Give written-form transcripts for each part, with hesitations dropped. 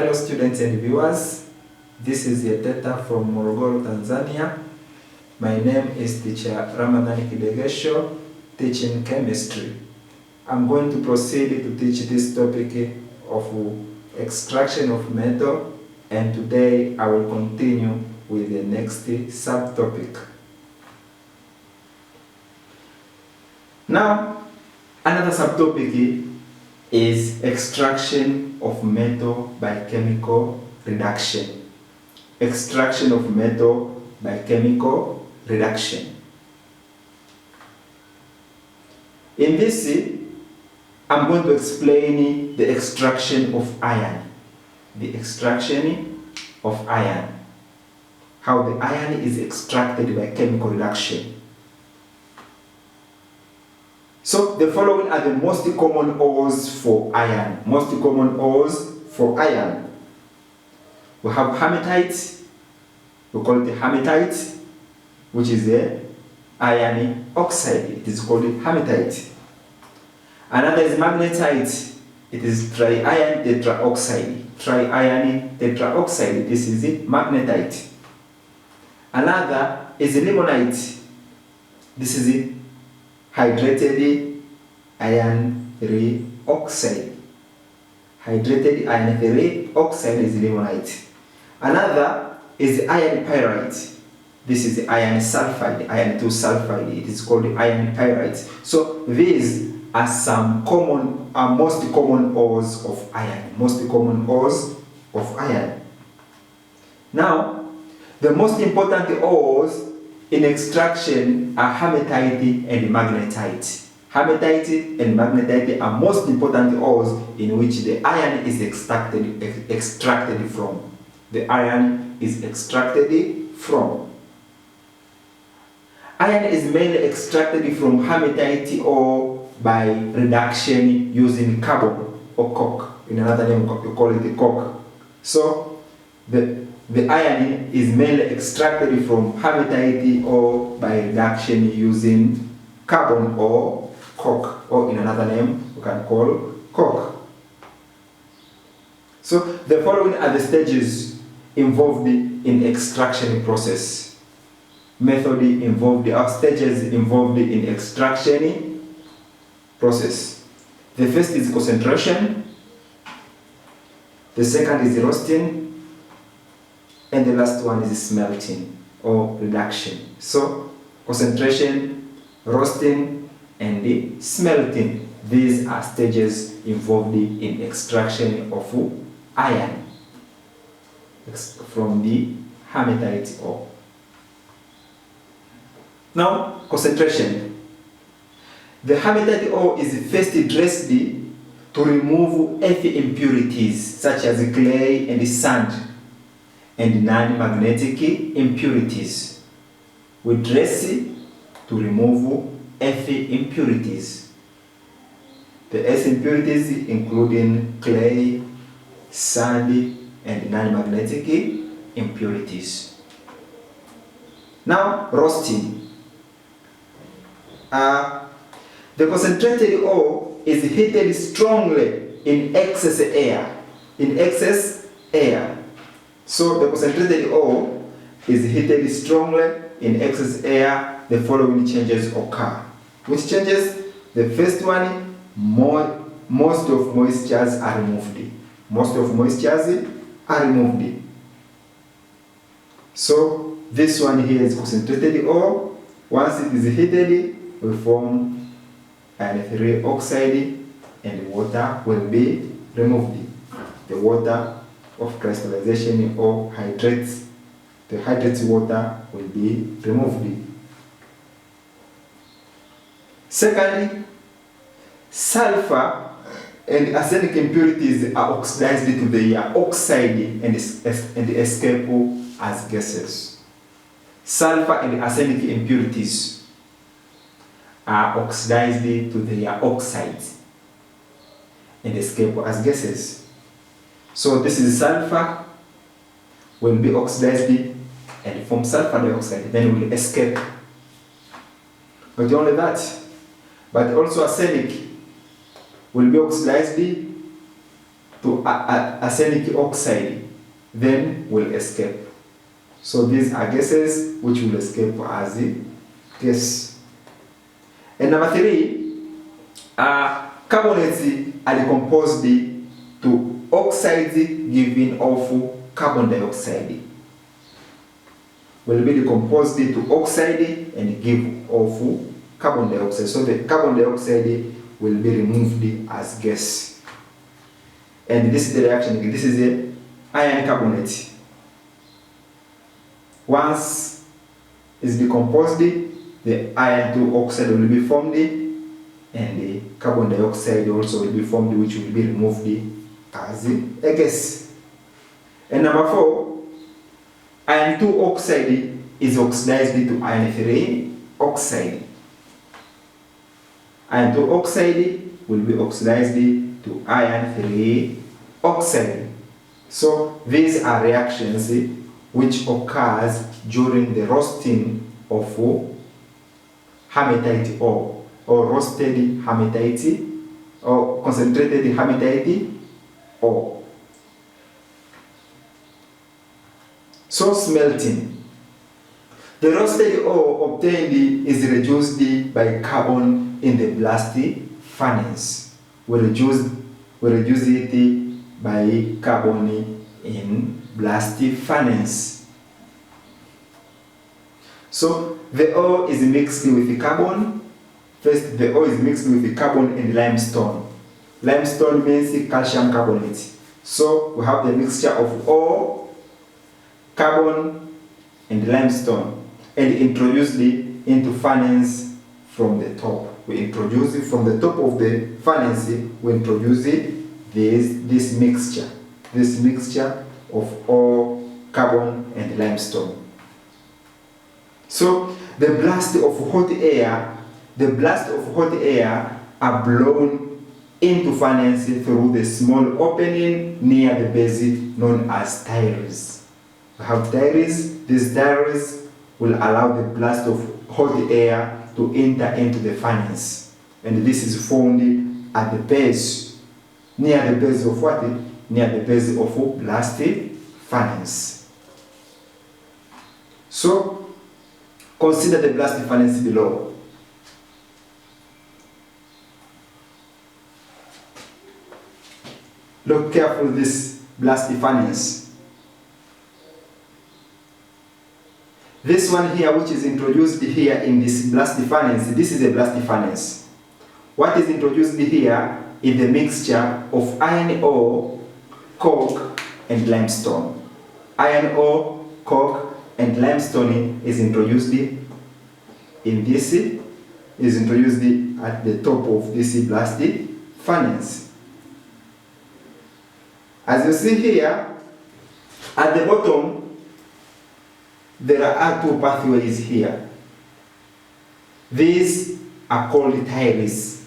Hello students and viewers, this is Yeteta from Morogoro, Tanzania. My name is teacher Ramadhani Kidegesho, teaching chemistry. I'm going to proceed to teach this topic of extraction of metal, and today I will continue with the next subtopic. Now, another subtopic is extraction of metal by chemical reduction. Extraction of metal by chemical reduction. In this, I'm going to explain the extraction of iron. The extraction of iron. How the iron is extracted by chemical reduction. So the following are the most common ores for iron. Most common ores for iron. We have hematite. We call it hematite, which is the iron oxide. It is called hematite. Another is magnetite. It is tri-iron tetraoxide. Tri-iron tetraoxide. This is the magnetite. Another is limonite. This is the hydrated iron 3 oxide. Hydrated iron 3 oxide is limonite. Another is the iron pyrite. This is the iron sulfide, iron 2 sulfide. It is called iron pyrite. So these are some most common ores of iron. Most common ores of iron. Now, the most important ores in extraction are hematite and magnetite. Hematite and magnetite are most important ores in which the iron is extracted from. The iron is extracted from. Iron is mainly extracted from hematite ore by reduction using carbon or coke. In another name, you call it the coke. So the iron is mainly extracted from hematite ore by reduction using carbon or coke, or in another name you can call coke. So the following are the stages involved in extraction process. Method involved are stages involved in extraction process. The first is concentration. The second is roasting. And the last one is smelting or reduction. So, concentration, roasting, and the smelting. These are stages involved in extraction of iron from the hematite ore. Now, concentration. The hematite ore is first dressed to remove heavy impurities such as clay and sand, and non-magnetic impurities. We dress to remove heavy impurities. The heavy impurities including clay, sand, and non-magnetic impurities. Now, roasting. The concentrated ore is heated strongly in excess air. So the concentrated ore is heated strongly in excess air. The following changes occur. Which changes? The first one, most of moistures are removed. Most of moistures are removed. So this one here is concentrated ore. Once it is heated, we form iron 3 oxide, and water will be removed. The water of crystallization or hydrates, the hydrated water will be removed. Secondly, sulfur and arsenic impurities are oxidized to their oxide and escape as gases. Sulfur and arsenic impurities are oxidized to their oxides and escape as gases. So this is sulfur, will be oxidized and form sulfur dioxide, then will escape. Not only that, but also arsenic will be oxidized to arsenic oxide, then will escape. So these are gases which will escape as a gas. And number 3, carbonates are decomposed to oxides giving off carbon dioxide. Will be decomposed to oxide and give off carbon dioxide. So the carbon dioxide will be removed as gas. And this is the reaction. This is the iron carbonate. Once it's decomposed, the iron 2 oxide will be formed, and the carbon dioxide also will be formed, which will be removed as a gas. And number 4, iron 2 oxide is oxidized to iron 3 oxide. Iron 2 oxide will be oxidized to iron 3 oxide. So these are reactions which occurs during the roasting of hematite ore, or roasted hematite, or concentrated hematite ore. So smelting. The roasted ore obtained is reduced by carbon in the blast furnace. We reduce it by carbon in blast furnace. So the ore is mixed with carbon. First, the ore is mixed with carbon and limestone. Limestone means calcium carbonate. So we have the mixture of ore, carbon, and limestone, and introduced it into furnace from the top. We introduce it from the top of the furnace. We introduce it this mixture of ore, carbon, and limestone. So the blast of hot air are blown into furnace through the small opening near the base known as tiles. We have tiles. These tiles will allow the blast of hot air to enter into the furnace, and this is found at the base, near the base of what? Near the base of blast furnace. So consider the blast furnace below. Look carefully this blast furnace. This one here, which is introduced here in this blast furnace, this is a blast furnace. What is introduced here is the mixture of iron ore, coke, and limestone. Iron ore, coke, and limestone is introduced in this, is introduced at the top of this blast furnace. As you see here, at the bottom, there are 2 pathways here. These are called tiles,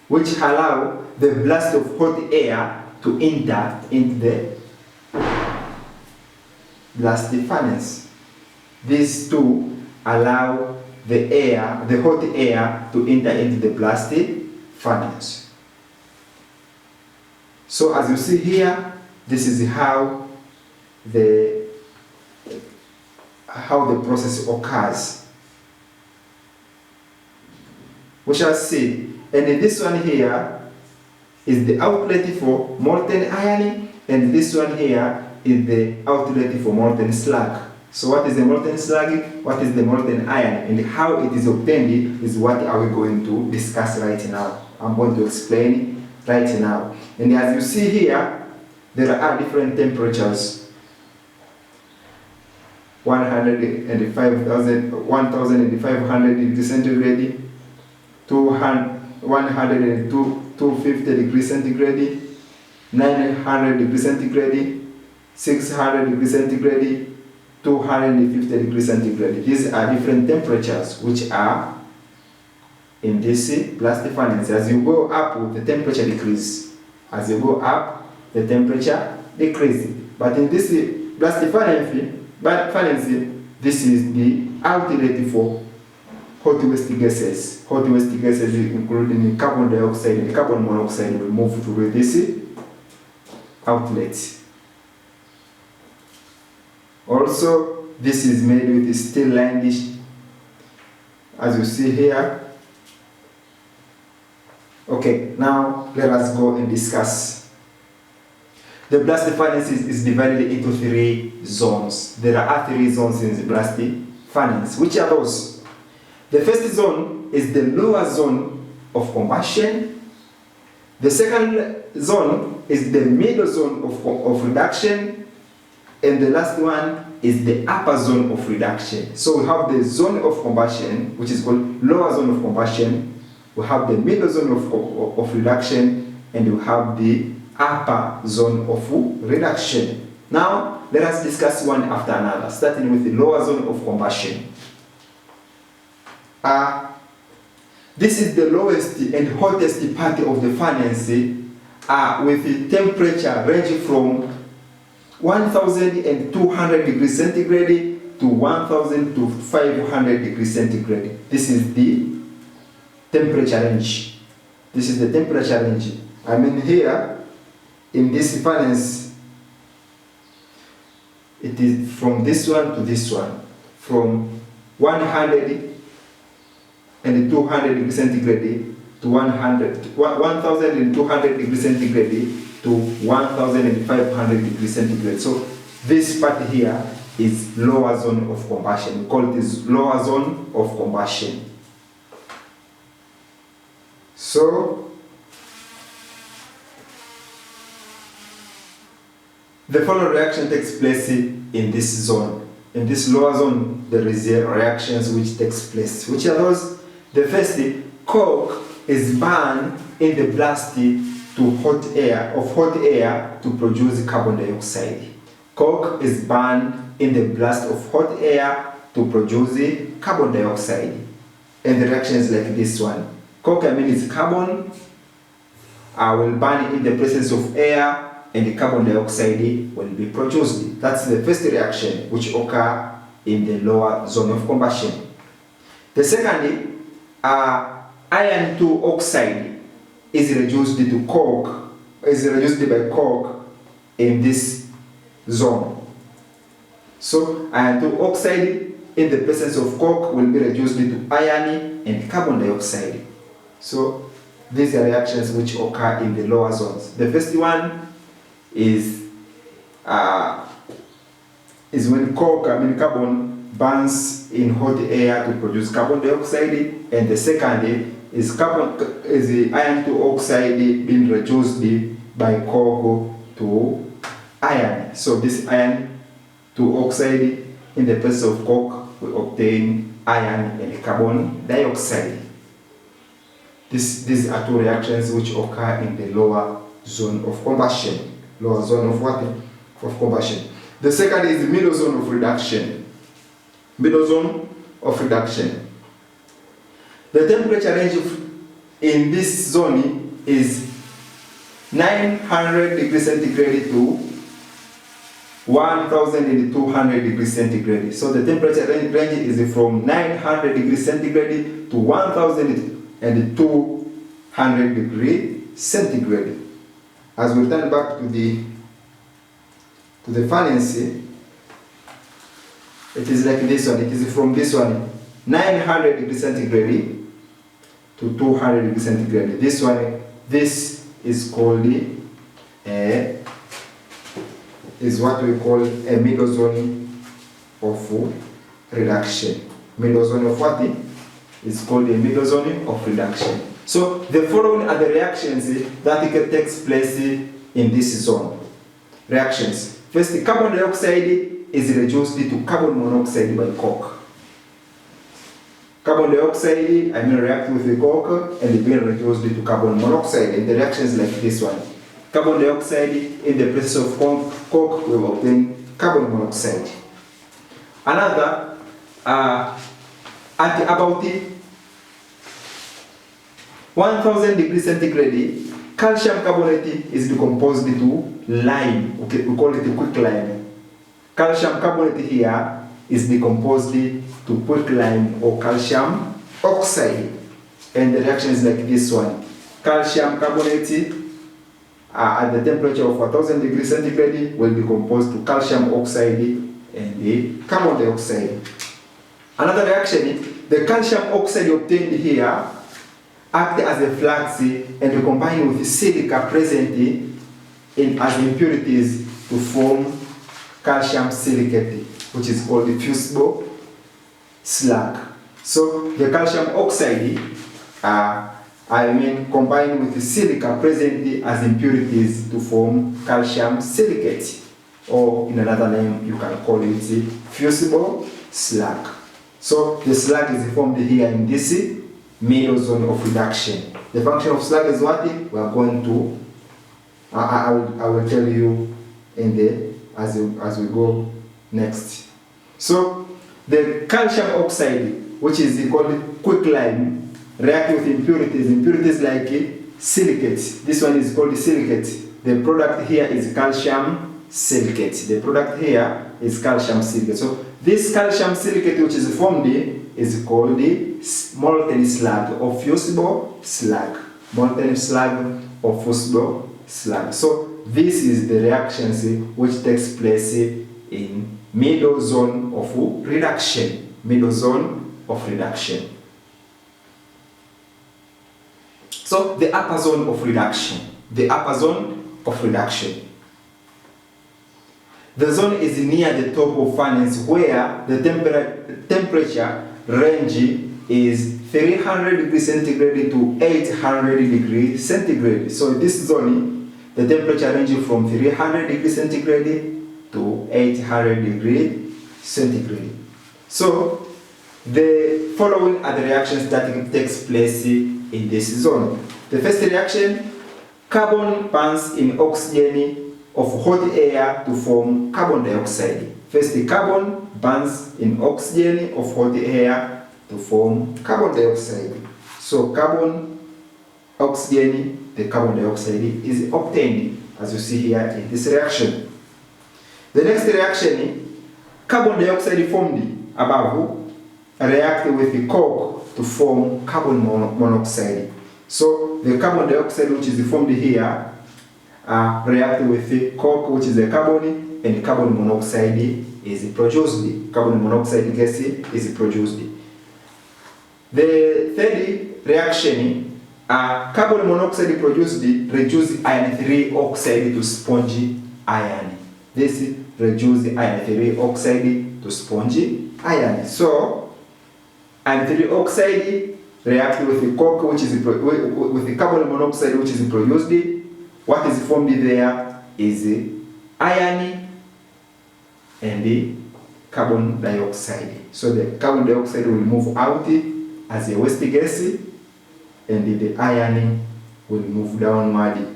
which allow the blast of hot air to enter into the blast furnace. These 2 allow the hot air to enter into the blast furnace. So as you see here, this is how the process occurs. We shall see. And this one here is the outlet for molten iron, and this one here is the outlet for molten slag. So what is the molten slag? What is the molten iron? And how it is obtained is what are we going to discuss right now. I'm going to explain right now. And as you see here, there are different temperatures. 1,500 degrees centigrade, 250 degrees centigrade, 900 degrees centigrade, 600 degrees centigrade, 250 degrees centigrade. These are different temperatures which are in this blast furnace. As you go up, the temperature decreases. As you go up, the temperature decreases. But in this blast furnace, this is the outlet for hot waste gases. Hot waste gases including carbon dioxide and carbon monoxide will move through this outlet. Also, this is made with steel line dish, as you see here. Okay, now let us go and discuss. The blast furnace is divided into 3 zones. There are 3 zones in the blast furnace. Which are those? The first zone is the lower zone of combustion. The second zone is the middle zone of reduction. And the last one is the upper zone of reduction. So we have the zone of combustion, which is called lower zone of combustion. We have the middle zone of reduction, and we have the upper zone of reduction. Now, let us discuss one after another, starting with the lower zone of combustion. This is the lowest and hottest part of the furnace, with the temperature ranging from 1200 degrees centigrade to 1500 degrees centigrade. This is the temperature range. This is the temperature range. I mean, here in this furnace, it is from this one to this one, from 100 and 200 degrees centigrade to 1200 degrees centigrade to 1500 degrees centigrade. So this part here is lower zone of combustion. We call it this lower zone of combustion. So the following reaction takes place in this zone. In this lower zone, there is reactions which takes place. Which are those? The first, coke is burned in the blast to hot air to produce carbon dioxide. Coke is burned in the blast of hot air to produce carbon dioxide. And the reaction is like this one. Coke, is carbon, will burn in the presence of air, and the carbon dioxide will be produced. That's the first reaction which occurs in the lower zone of combustion. The second, iron 2 oxide is reduced by coke in this zone. So iron 2 oxide in the presence of coke will be reduced to iron and carbon dioxide. So these are reactions which occur in the lower zones. The first one is when coke, carbon, burns in hot air to produce carbon dioxide, and the second is the iron 2 oxide being reduced by coke to iron. So this iron 2 oxide in the presence of coke will obtain iron and carbon dioxide. These are 2 reactions which occur in the lower zone of combustion. Lower zone of what? Of combustion. The second is the middle zone of reduction. Middle zone of reduction. The temperature range in this zone is 900 degrees centigrade to 1200 degrees centigrade. So the temperature range is from 900 degrees centigrade to 1200 degrees centigrade. As we turn back to the furnace, it is like this one. It is from this one, 900 degrees centigrade to 200 degrees centigrade. This one, this is called is what we call a middle zone of reduction. Middle zone of what? Is called a middle zone of reduction. So the following are the reactions that takes place in this zone. Reactions. First, carbon dioxide is reduced to carbon monoxide by coke. Carbon dioxide, react with the coke and being reduced to carbon monoxide. And the reaction is like this one. Carbon dioxide in the presence of coke will obtain carbon monoxide. Another, at about 1000 degrees centigrade, calcium carbonate is decomposed to lime. Okay, we call it a quicklime. Calcium carbonate here is decomposed to quicklime or calcium oxide. And the reaction is like this one. Calcium carbonate at the temperature of 1000 degrees centigrade will decomposed to calcium oxide and the carbon dioxide. Another reaction, the calcium oxide obtained here act as a flux and combine with silica present in as impurities to form calcium silicate, which is called the fusible slag. So the calcium oxide combined with the silica present as impurities to form calcium silicate, or in another name you can call it fusible slag. So the slag is formed here in this middle zone of reduction. The function of slag is what we are going to. I will tell you in the as we go next. So the calcium oxide, which is called quicklime, react with impurities like silicate. This one is called silicate. The product here is calcium silicate. The product here is calcium silicate. So this calcium silicate, which is formed, is called the molten slag or fusible slag. Molten slag or fusible slag. So this is the reactions which takes place in middle zone of reduction. Middle zone of reduction. So the upper zone of reduction. The upper zone of reduction. The zone is near the top of furnace where the temperature range is 300 degrees centigrade to 800 degrees centigrade. So in this zone, the temperature ranges from 300 degrees centigrade to 800 degrees centigrade. So the following are the reactions that takes place in this zone. The first reaction, carbon burns in oxygen of hot air to form carbon dioxide. First, the carbon burns in oxygen of hot air to form carbon dioxide. So carbon, oxygen, the carbon dioxide is obtained, as you see here in this reaction. The next reaction, carbon dioxide formed above react with the coke to form carbon monoxide. So the carbon dioxide which is formed here react with the coke, which is a carbon, and carbon monoxide is produced. Carbon monoxide gas is produced. The third reaction, carbon monoxide produced reduce iron 3 oxide to spongy iron. This reduce iron 3 oxide to spongy iron. So iron 3 oxide react with the coke, which is with the carbon monoxide, which is produced. What is formed there is iron and the carbon dioxide. So the carbon dioxide will move out as a waste gas, and the iron will move downward.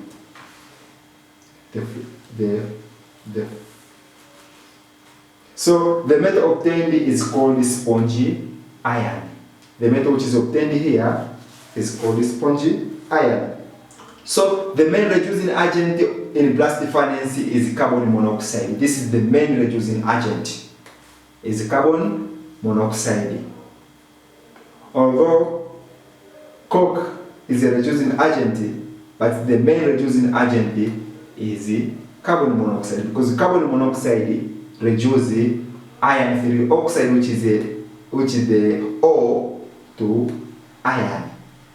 So the metal obtained is called spongy iron. The metal which is obtained here is called spongy iron. So the main reducing agent in blast furnace is carbon monoxide. This is the main reducing agent, is carbon monoxide. Although coke is a reducing agent, but the main reducing agent is carbon monoxide, because carbon monoxide reduces iron 3 oxide, which is the O to iron.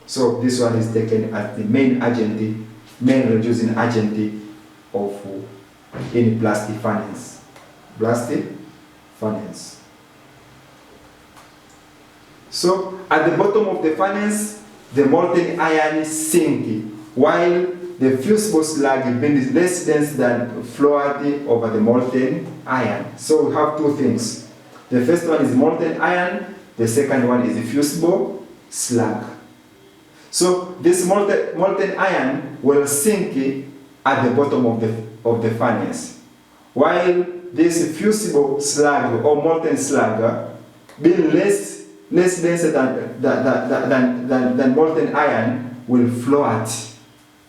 So this one is taken as the main agent, main reducing agent of any blast furnace. Blast furnace. So at the bottom of the furnace, the molten iron sink, while the fusible slag is less dense than fluid over the molten iron. So we have two things. The first one is molten iron, the second one is fusible slag. So this molten iron will sink at the bottom of the furnace, while this fusible slag or molten slag, being less dense than molten iron, will float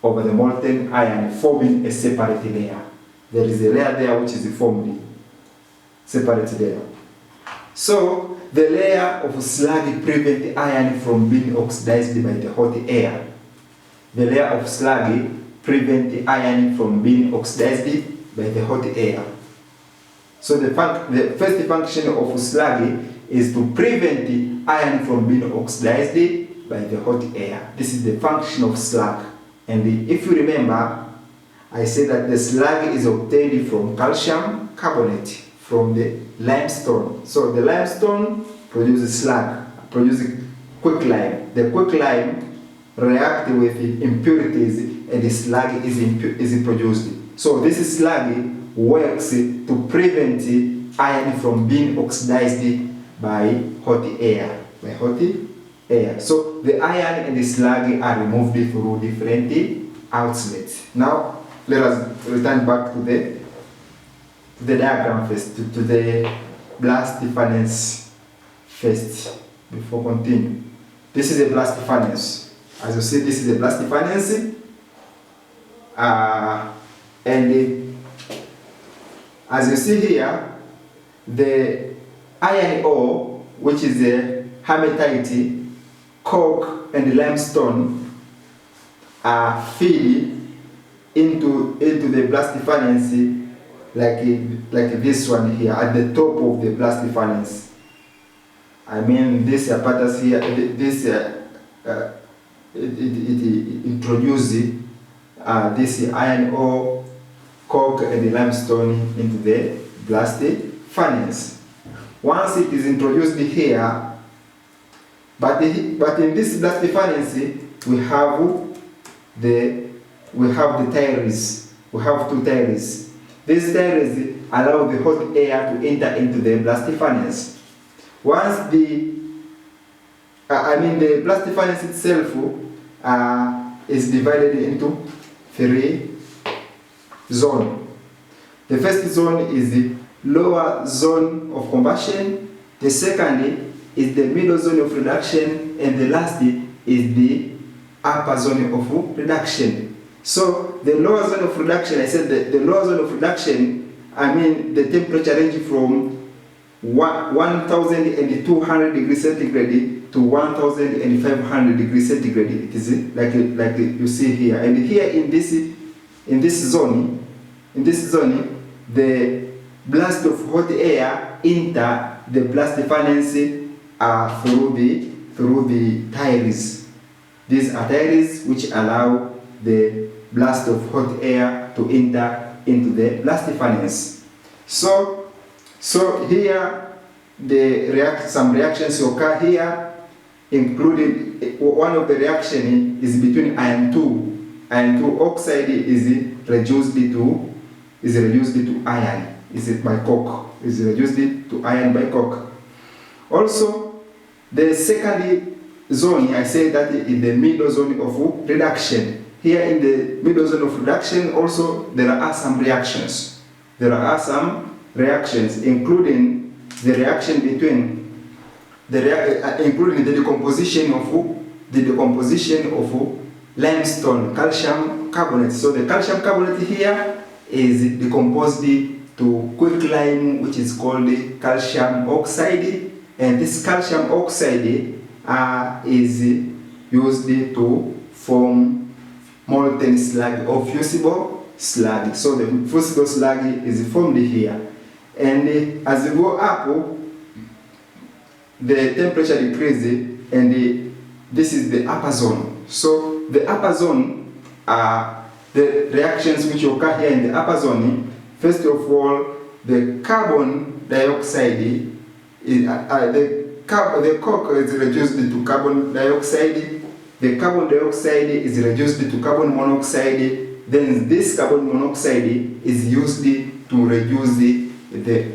over the molten iron, forming a separate layer. There is a layer there which is formed, separate layer. So the layer of slag prevents the iron from being oxidized by the hot air. The layer of slag prevent the iron from being oxidized by the hot air. So the first function of slag is to prevent the iron from being oxidized by the hot air. This is the function of slag. And if you remember, I said that the slag is obtained from calcium carbonate, from the limestone. So the limestone produces slag, produces quicklime. The quicklime reacts with impurities and the slag is produced. So this slag works to prevent iron from being oxidized by hot air. So the iron and the slag are removed through different outlets. Now let us return back to the diagram first, to the blast furnace first before continue. This is a blast furnace. As you see, this is a blast furnace, and as you see here, the iron ore, which is a hematite, coke, and limestone, are fed into the blast furnace like this one here at the top of the blast furnace. I mean, this apparatus here, it introduces this iron ore, coke, and limestone into the blast furnace. Once it is introduced here, but in this blast furnace we have the tires. We have two tires. These tires allow the hot air to enter into the blast furnace. Once the blast furnace itself is divided into three zones. The first zone is the lower zone of combustion. The second is the middle zone of reduction, and the last is the upper zone of reduction. So the lower zone of reduction, I said that the lower zone of reduction, the temperature range from 1200 degrees centigrade to 1500 degrees centigrade. It is like you see here. And here in this zone, the blast of hot air enter the blast furnace through the tires. These are tires which allow the blast of hot air to enter into the blast furnace. So here some reactions occur here, including one of the reaction is between iron 2. Iron 2 oxide is reduced to iron. Is it by coke? Is reduced to iron by coke. Also, the second zone, I say that is the middle zone of reduction. Here in the middle zone of reduction also there are some reactions. Including the reaction between including the decomposition of limestone, calcium carbonate. So the calcium carbonate here is decomposed to quicklime, which is called calcium oxide, and this calcium oxide is used to form molten slag or fusible slag. So the fusible slag is formed here, and as you go up, the temperature decreases, and this is the upper zone. So the upper zone are the reactions which occur here in the upper zone. First of all, the carbon dioxide the coke is reduced to carbon dioxide. The carbon dioxide is reduced to carbon monoxide. Then this carbon monoxide is used to reduce the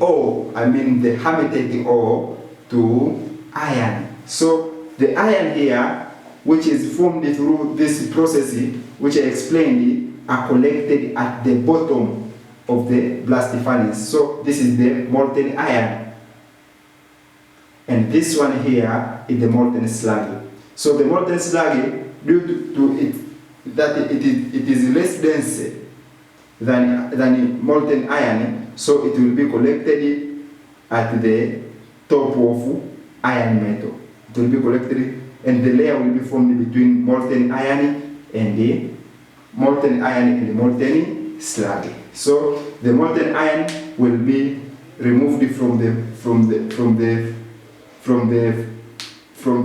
ore, the hematite ore, to iron. So the iron here, which is formed through this process, which I explained, are collected at the bottom of the blast furnace. So this is the molten iron, and this one here is the molten slag. So the molten slag, due to it that it is less dense than molten iron, so it will be collected at the top of iron metal. It will be collected, and the layer will be formed between molten iron and molten iron and the molten slag. So the molten iron will be removed from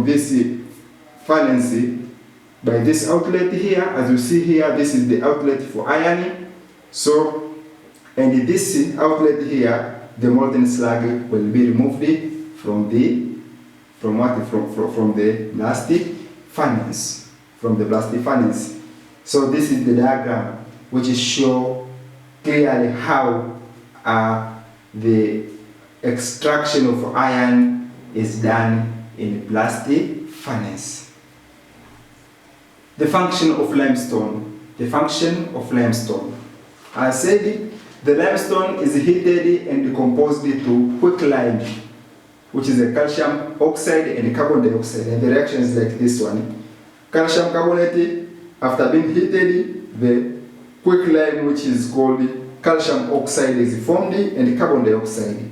this furnace by this outlet here. As you see here, this is the outlet for iron. So, and this outlet here, the molten slag will be removed from the blast furnace. So this is the diagram which shows clearly how the extraction of iron is done in blast furnace. The function of limestone. I said the limestone is heated and decomposed to quicklime, which is a calcium oxide and carbon dioxide, and the reaction is like this one. Calcium carbonate, after being heated, the quicklime, which is called calcium oxide, is formed and carbon dioxide.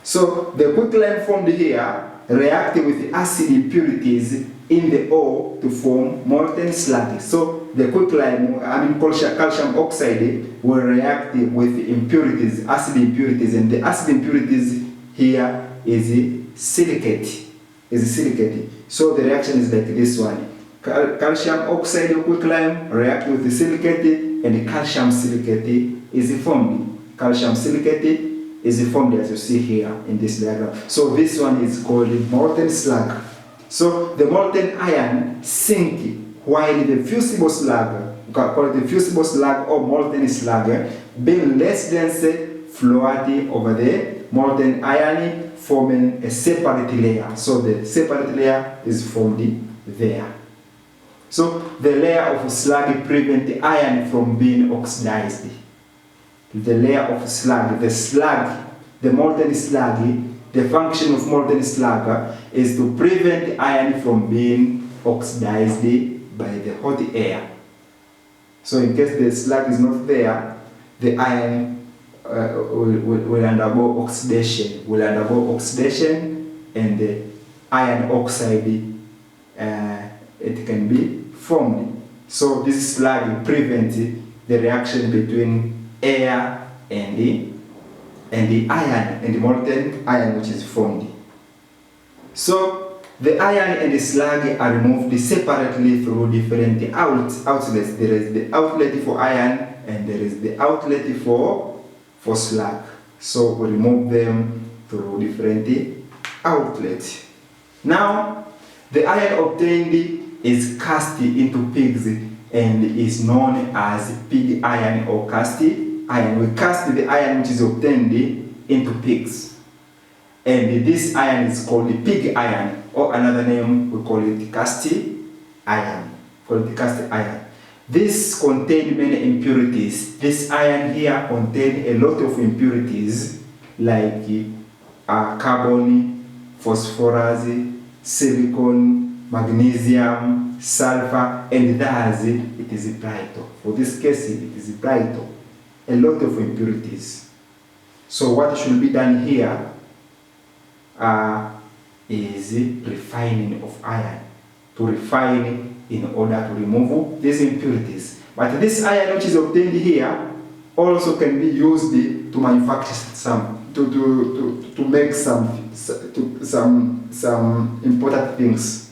So the quicklime formed here react with acid impurities in the ore to form molten slag. So the quicklime, calcium oxide, will react with impurities, acid impurities, and the acid impurities here is silicate. So the reaction is like this one. Calcium oxide quicklime react with the silicate, and the calcium silicate is formed. Calcium silicate is formed as you see here in this diagram. So this one is called molten slag. So the molten iron sink while the fusible slag, we can call it the fusible slag or molten slag, being less dense, float over the molten iron, forming a separate layer. So the separate layer is formed there. So the layer of slag prevents the iron from being oxidized. The layer of slag, the molten slag, the function of molten slag is to prevent the iron from being oxidized by the hot air. So in case the slag is not there, the iron will undergo oxidation. And the iron oxide it can be formed. So this slag prevents the reaction between air and the iron and the molten iron which is formed. So the iron and the slag are removed separately through different outlets. There is the outlet for iron and there is the outlet for slag. So we remove them through different outlets. Now the iron obtained is cast into pigs and is known as pig iron or cast iron. We cast the iron which is obtained into pigs. And this iron is called the pig iron, or another name we call it cast iron. This contains many impurities. This iron here contains a lot of impurities like carbon, phosphorus, silicon, magnesium, sulfur, and thus it is brittle. For this case, it is brittle. A lot of impurities. So what should be done here is refining of iron, to refine in order to remove these impurities. But this iron which is obtained here also can be used to manufacture to make some important things.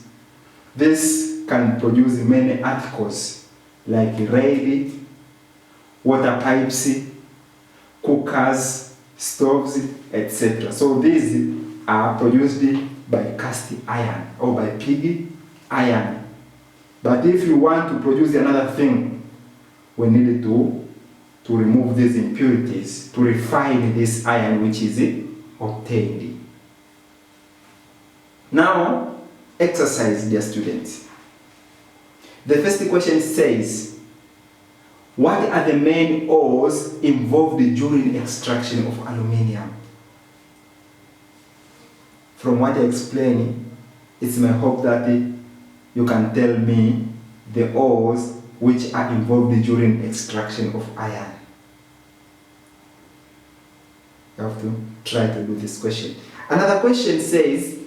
This can produce many articles like rail, water pipes, cookers, stoves, etc. So these are produced by cast iron or by pig iron. But if you want to produce another thing, we need to remove these impurities, to refine this iron which is obtained. Now, exercise, dear students. The first question says, what are the main ores involved during extraction of aluminium? From what I explained, it's my hope that you can tell me the ores which are involved during extraction of iron. You have to try to do this question. Another question says,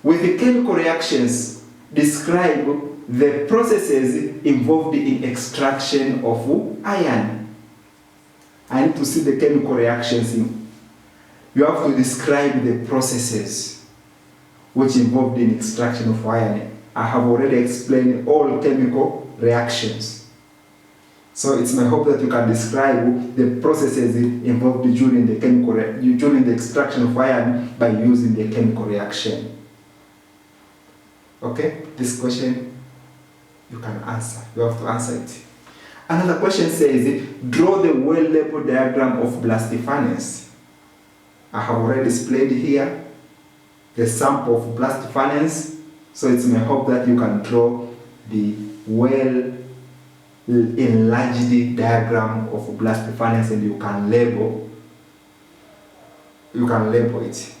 with the chemical reactions, describe the processes involved in extraction of iron. I need to see the chemical reactions. You have to describe the processes which involved in extraction of iron. I have already explained all chemical reactions. So it's my hope that you can describe the processes involved during the extraction of iron by using the chemical reaction. Okay, this question you can answer. You have to answer it. Another question says, draw the well-labeled diagram of blast furnace. I have already displayed here the sample of blast furnace. So it's my hope that you can draw the well-enlarged diagram of blast furnace and you can label it.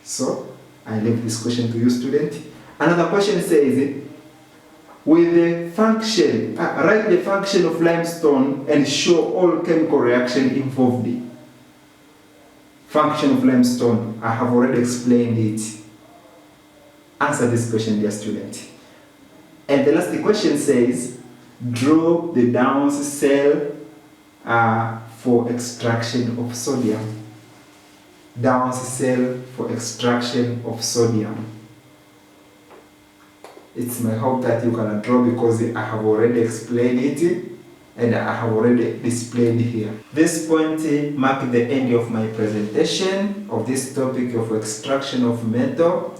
So I leave this question to you, student. Another question says, with the function, write the function of limestone and show all chemical reaction involved. Function of limestone, I have already explained it. Answer this question, dear student. And the last question says, draw the Downs cell for extraction of sodium. Downs cell for extraction of sodium. It's my hope that you can draw because I have already explained it and I have already displayed here. This point marks the end of my presentation of this topic of extraction of metal.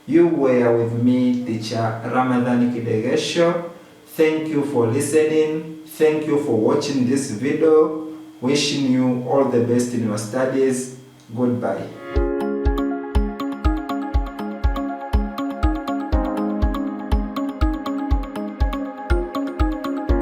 You were with me, teacher Ramadhan Kidegesho. Thank you for listening. Thank you for watching this video. Wishing you all the best in your studies. Goodbye.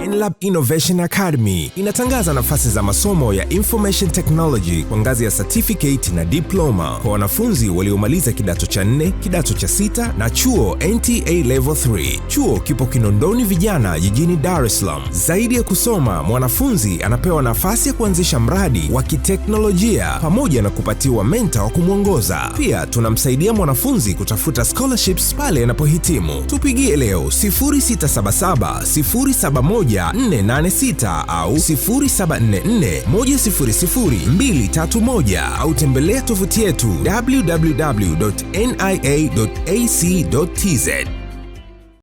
Enlab Innovation Academy inatangaza nafasi za masomo ya Information Technology kwa ngazi ya certificate na diploma kwa wanafunzi waliomaliza kidato cha 4, kidato cha 6 na chuo NTA Level 3. Chuo kipo Kinondoni Vijana jijini Dar es Salaam. Zaidi ya kusoma, mwanafunzi anapewa nafasi ya kuanzisha mradi wa kiteknolojia pamoja na kupatiwa mentor wa kumwongoza. Pia tunamsaidia mwanafunzi kutafuta scholarships pale anapohitimu. Tupigie leo 0677 071 486 au 0744100231 au tembelea tovuti yetu www.nia.ac.tz.